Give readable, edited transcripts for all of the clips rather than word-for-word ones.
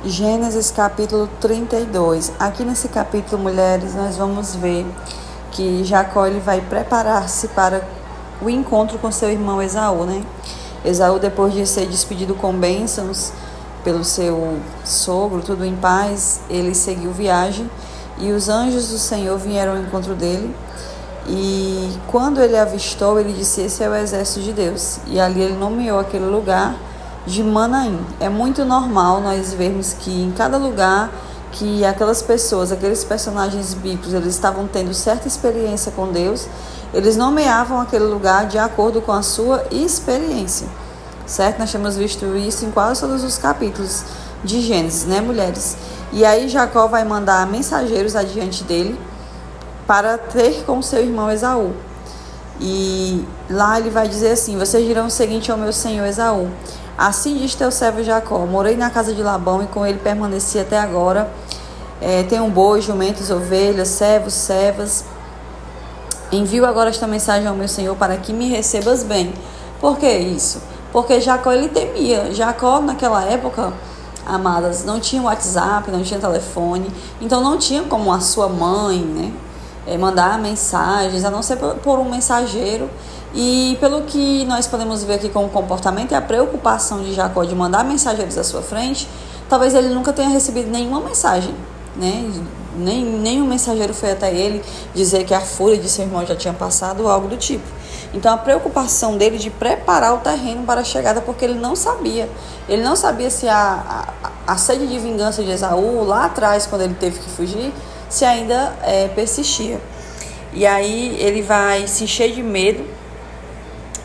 Gênesis capítulo 32. Aqui nesse capítulo, mulheres, nós vamos ver que Jacó ele vai preparar-se para o encontro com seu irmão Esaú, né? Esaú, depois de ser despedido com bênçãos pelo seu sogro, tudo em paz, ele seguiu viagem e os anjos do Senhor vieram ao encontro dele. E quando ele avistou, ele disse: esse é o exército de Deus. E ali ele nomeou aquele lugar de Manaim. É muito normal nós vermos que em cada lugar que aquelas pessoas, aqueles personagens bíblicos, eles estavam tendo certa experiência com Deus, eles nomeavam aquele lugar de acordo com a sua experiência, certo? Nós temos visto isso em quase todos os capítulos de Gênesis, né, mulheres? E aí Jacó vai mandar mensageiros adiante dele para ter com seu irmão Esaú. E lá ele vai dizer assim: vocês dirão o seguinte ao meu senhor Esaú: assim diz teu servo Jacó, morei na casa de Labão e com ele permaneci até agora. Tenho bois, jumentos, ovelhas, servos, servas. Envio agora esta mensagem ao meu senhor para que me recebas bem. Por que isso? Porque Jacó ele temia. Jacó naquela época, amadas, não tinha WhatsApp, não tinha telefone, então não tinha como a sua mãe, né, mandar mensagens, a não ser por um mensageiro. E pelo que nós podemos ver aqui com o comportamento e a preocupação de Jacó de mandar mensageiros à sua frente, talvez ele nunca tenha recebido nenhuma mensagem, né? Nenhum mensageiro foi até ele dizer que a fúria de seu irmão já tinha passado ou algo do tipo. Então a preocupação dele de preparar o terreno para a chegada, porque ele não sabia se a sede de vingança de Esaú lá atrás, quando ele teve que fugir, se ainda persistia. E aí ele vai se encher de medo,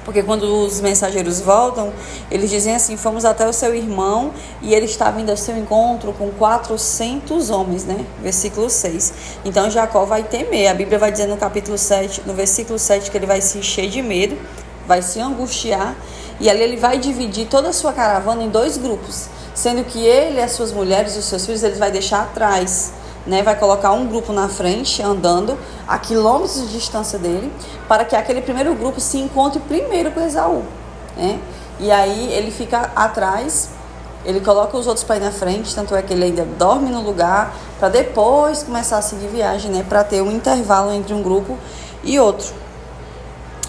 porque quando os mensageiros voltam, eles dizem assim: fomos até o seu irmão e ele estava indo ao seu encontro com 400 homens, né? Versículo 6. Então Jacó vai temer. A Bíblia vai dizer no capítulo 7, no versículo 7, que ele vai se encher de medo, vai se angustiar, e ali ele vai dividir toda a sua caravana em dois grupos, sendo que ele, as suas mulheres e os seus filhos, ele vai deixar atrás, né? Vai colocar um grupo na frente, andando a quilômetros de distância dele, para que aquele primeiro grupo se encontre primeiro com Esaú, né? E aí ele fica atrás, ele coloca os outros para ir na frente, tanto é que ele ainda dorme no lugar, para depois começar a seguir viagem, né? Para ter um intervalo entre um grupo e outro.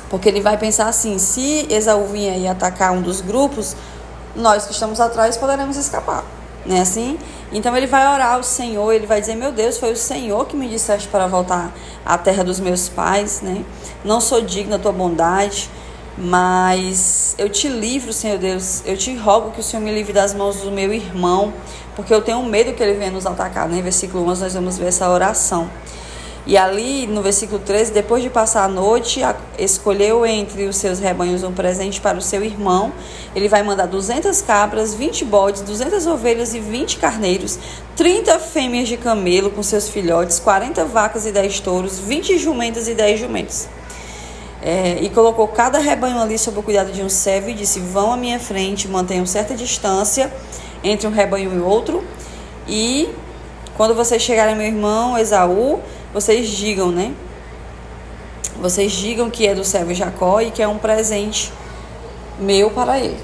Porque ele vai pensar assim: se Esaú vier e atacar um dos grupos, nós que estamos atrás poderemos escapar, né? Assim, então ele vai orar ao Senhor, ele vai dizer: meu Deus, foi o Senhor que me disseste para voltar à terra dos meus pais, né? Não sou digna da tua bondade, mas eu te livro, Senhor Deus, eu te rogo que o Senhor me livre das mãos do meu irmão, porque eu tenho medo que ele venha nos atacar, né? Versículo 11, nós vamos ver essa oração. E ali no versículo 13, depois de passar a noite, escolheu entre os seus rebanhos um presente para o seu irmão. Ele vai mandar 200 cabras, 20 bodes, 200 ovelhas e 20 carneiros, 30 fêmeas de camelo com seus filhotes, 40 vacas e 10 touros, 20 jumentas e 10 jumentos. E colocou cada rebanho ali sob o cuidado de um servo e disse: vão à minha frente, mantenham certa distância entre um rebanho e outro, e quando vocês chegarem, meu irmão Esaú, vocês digam, né? Vocês digam que é do servo Jacó e que é um presente meu para ele.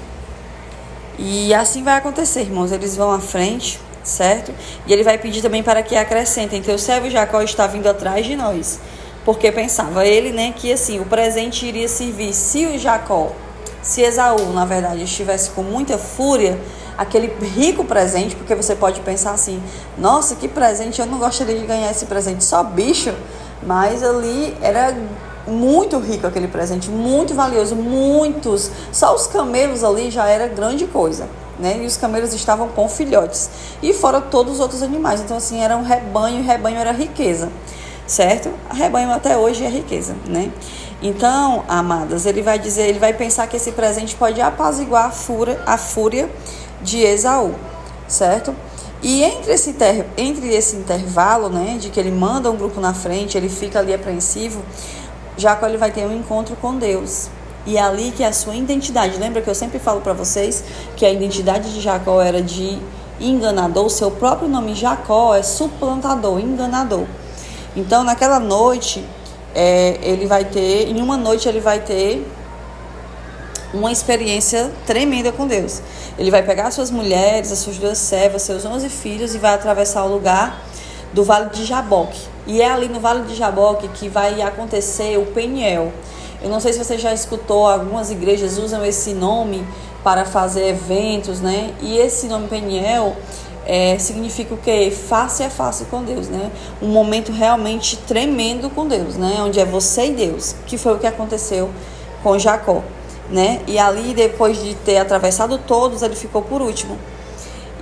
E assim vai acontecer, irmãos. Eles vão à frente, certo? E ele vai pedir também para que acrescentem: teu servo Jacó está vindo atrás de nós. Porque pensava ele, né, que assim, o presente iria servir se Esaú, na verdade, estivesse com muita fúria, aquele rico presente, porque você pode pensar assim: nossa, que presente, eu não gostaria de ganhar esse presente, só bicho. Mas ali era muito rico aquele presente, muito valioso, muitos, só os camelos ali já era grande coisa, né? E os camelos estavam com filhotes, e fora todos os outros animais. Então assim, era um rebanho, e rebanho era riqueza, certo? Rebanho até hoje é riqueza, né? Então, amadas, ele vai dizer, ele vai pensar que esse presente pode apaziguar a fúria de Esaú, certo? E entre esse intervalo, né, de que ele manda um grupo na frente, ele fica ali apreensivo, Jacó ele vai ter um encontro com Deus. E é ali que é a sua identidade. Lembra que eu sempre falo para vocês que a identidade de Jacó era de enganador? O seu próprio nome Jacó é suplantador, enganador. Então, naquela noite, em uma noite ele vai ter uma experiência tremenda com Deus. Ele vai pegar suas mulheres, as suas 2 servas, seus 11 filhos e vai atravessar o lugar do Vale de Jaboque. E é ali no Vale de Jaboque que vai acontecer o Peniel. Eu não sei se você já escutou, algumas igrejas usam esse nome para fazer eventos, né? E esse nome Peniel significa o quê? Face a face com Deus, né? Um momento realmente tremendo com Deus, né? Onde é você e Deus, que foi o que aconteceu com Jacó, né? E ali, depois de ter atravessado todos, ele ficou por último.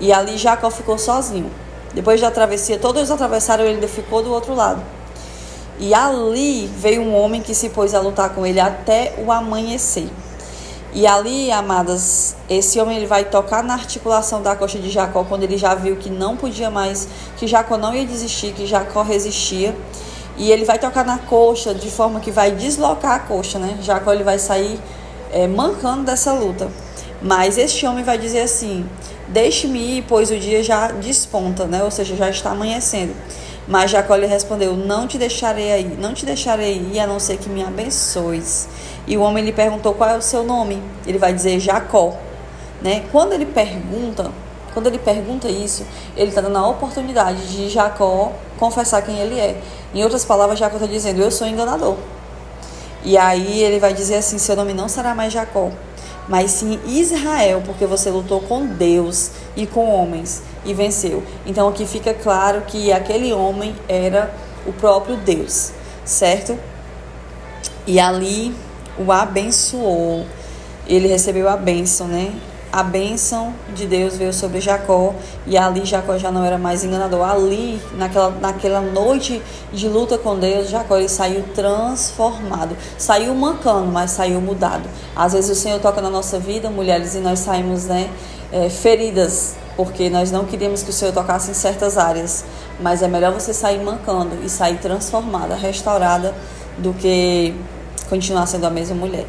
E ali Jacó ficou sozinho. Depois da travessia, todos atravessaram, ele ficou do outro lado. E ali veio um homem que se pôs a lutar com ele até o amanhecer. E ali, amadas, esse homem ele vai tocar na articulação da coxa de Jacó, quando ele já viu que não podia mais, que Jacó não ia desistir, que Jacó resistia. E ele vai tocar na coxa de forma que vai deslocar a coxa, né? Jacó ele vai sair mancando dessa luta. Mas este homem vai dizer assim: deixe-me ir, pois o dia já desponta, né? Ou seja, já está amanhecendo. Mas Jacó lhe respondeu: não te deixarei ir, a não ser que me abençoes. E o homem lhe perguntou: qual é o seu nome? Ele vai dizer Jacó, né? Quando ele pergunta isso, ele está dando a oportunidade de Jacó confessar quem ele é. Em outras palavras, Jacó está dizendo: eu sou enganador. E aí ele vai dizer assim: seu nome não será mais Jacó, mas sim Israel, porque você lutou com Deus e com homens e venceu. Então aqui fica claro que aquele homem era o próprio Deus, certo? E ali o abençoou. Ele recebeu a bênção, né? A bênção de Deus veio sobre Jacó, e ali Jacó já não era mais enganador. Ali, naquela noite de luta com Deus, Jacó ele saiu transformado. Saiu mancando, mas saiu mudado. Às vezes o Senhor toca na nossa vida, mulheres, e nós saímos, feridas, porque nós não queríamos que o Senhor tocasse em certas áreas. Mas é melhor você sair mancando e sair transformada, restaurada, do que continuar sendo a mesma mulher.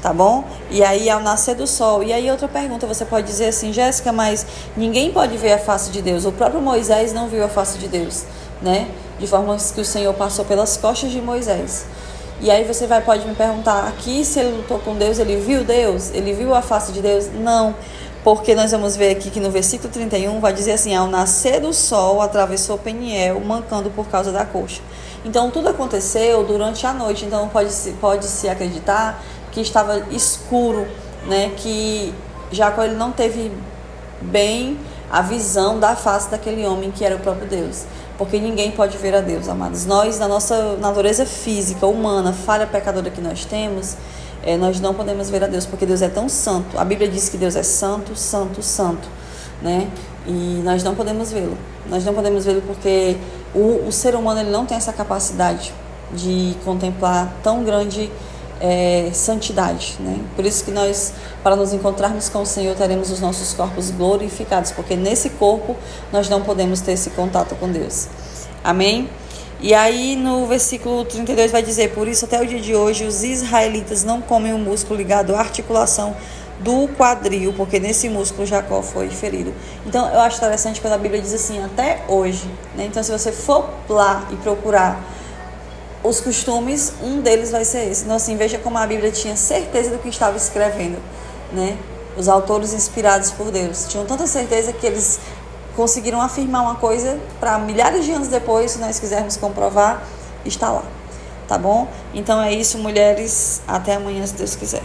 Tá bom? E aí, ao nascer do sol. E aí, outra pergunta, você pode dizer assim: Jéssica, mas ninguém pode ver a face de Deus. O próprio Moisés não viu a face de Deus, né? De forma que o Senhor passou pelas costas de Moisés. E aí você pode me perguntar aqui, se ele lutou com Deus, ele viu Deus? Ele viu a face de Deus? Não. Porque nós vamos ver aqui que no versículo 31 vai dizer assim: ao nascer do sol, atravessou Peniel, mancando por causa da coxa. Então, tudo aconteceu durante a noite. Então, pode-se acreditar que estava escuro, né? Que Jacó ele não teve bem a visão da face daquele homem que era o próprio Deus. Porque ninguém pode ver a Deus, amados. Nós, na nossa natureza física, humana, falha pecadora que nós temos, nós não podemos ver a Deus, porque Deus é tão santo. A Bíblia diz que Deus é santo, santo, santo, né? E nós não podemos vê-lo. Nós não podemos vê-lo porque o ser humano ele não tem essa capacidade de contemplar tão grande santidade, né? Por isso que nós, para nos encontrarmos com o Senhor, teremos os nossos corpos glorificados, porque nesse corpo nós não podemos ter esse contato com Deus. Amém? E aí no versículo 32 vai dizer: por isso até o dia de hoje os israelitas não comem o músculo ligado à articulação do quadril, porque nesse músculo Jacó foi ferido. Então eu acho interessante quando a Bíblia diz assim, até hoje, né? Então se você for lá e procurar os costumes, um deles vai ser esse. Então assim, veja como a Bíblia tinha certeza do que estava escrevendo, né? Os autores inspirados por Deus tinham tanta certeza que eles conseguiram afirmar uma coisa para milhares de anos depois, se nós quisermos comprovar, está lá. Tá bom? Então é isso, mulheres. Até amanhã, se Deus quiser.